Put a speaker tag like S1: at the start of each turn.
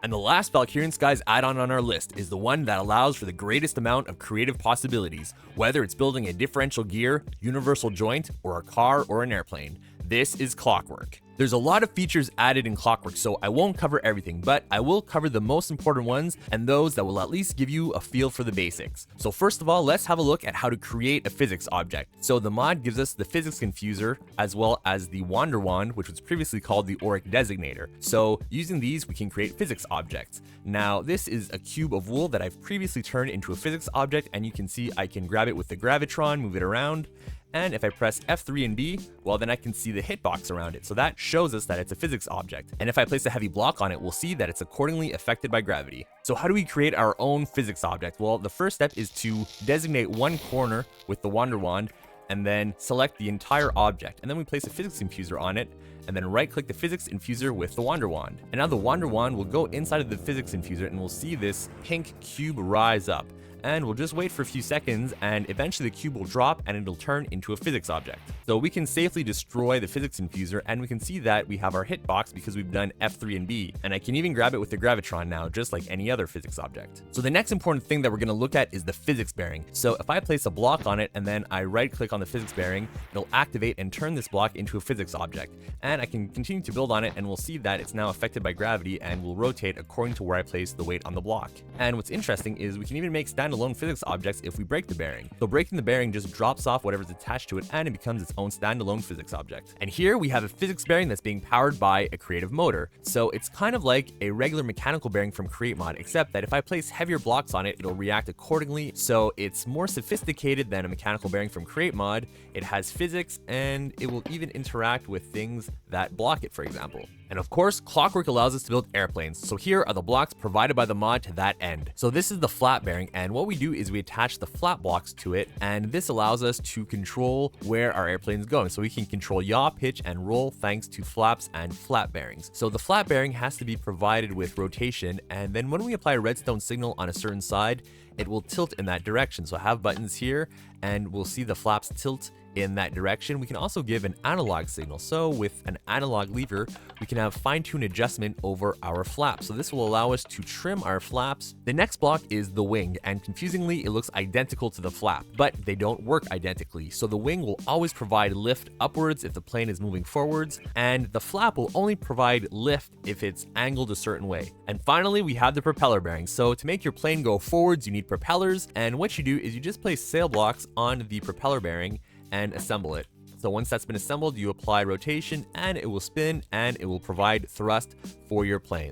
S1: And the last Valkyrien Skies add-on on our list is the one that allows for the greatest amount of creative possibilities, whether it's building a differential gear, universal joint, or a car or an airplane. This is Clockwork. There's a lot of features added in Clockwork, so I won't cover everything, but I will cover the most important ones and those that will at least give you a feel for the basics. So first of all, let's have a look at how to create a physics object. So the mod gives us the physics confuser as well as the wander wand, which was previously called the auric designator. So using these, we can create physics objects. Now this is a cube of wool that I've previously turned into a physics object, and you can see I can grab it with the gravitron, move it around. And if I press F3 and B, well then I can see the hitbox around it. So that shows us that it's a physics object. And if I place a heavy block on it, we'll see that it's accordingly affected by gravity. So how do we create our own physics object? Well, the first step is to designate one corner with the wander wand and then select the entire object. And then we place a physics infuser on it and then right click the physics infuser with the wander wand. And now the wander wand will go inside of the physics infuser and we'll see this pink cube rise up. And we'll just wait for a few seconds and eventually the cube will drop and it'll turn into a physics object. So we can safely destroy the physics infuser and we can see that we have our hitbox because we've done F3 and B, and I can even grab it with the gravitron now just like any other physics object. So the next important thing that we're going to look at is the physics bearing. So if I place a block on it and then I right click on the physics bearing, it'll activate and turn this block into a physics object. And I can continue to build on it and we'll see that it's now affected by gravity and will rotate according to where I place the weight on the block. And what's interesting is we can even make standalone physics objects if we break the bearing. So breaking the bearing just drops off whatever's attached to it and it becomes its own standalone physics object. And here we have a physics bearing that's being powered by a creative motor. So it's kind of like a regular mechanical bearing from Create Mod, except that if I place heavier blocks on it, it'll react accordingly. So it's more sophisticated than a mechanical bearing from Create Mod. It has physics and it will even interact with things that block it, for example. And of course, Clockwork allows us to build airplanes. So here are the blocks provided by the mod to that end. So this is the flat bearing, and what we do is we attach the flat blocks to it, and this allows us to control where our airplane is going. So we can control yaw, pitch, and roll thanks to flaps and flat bearings. So the flat bearing has to be provided with rotation, and then when we apply a redstone signal on a certain side, it will tilt in that direction. So I have buttons here, and we'll see the flaps tilt in that direction. We can also give an analog signal. So with an analog lever, we can have fine-tune adjustment over our flaps. So this will allow us to trim our flaps. The next block is the wing, and confusingly, it looks identical to the flap, but they don't work identically. So the wing will always provide lift upwards if the plane is moving forwards, and the flap will only provide lift if it's angled a certain way. And finally, we have the propeller bearing. So to make your plane go forwards, you need propellers, and what you do is you just place sail blocks on the propeller bearing and assemble it. So once that's been assembled, you apply rotation and it will spin and it will provide thrust for your planes.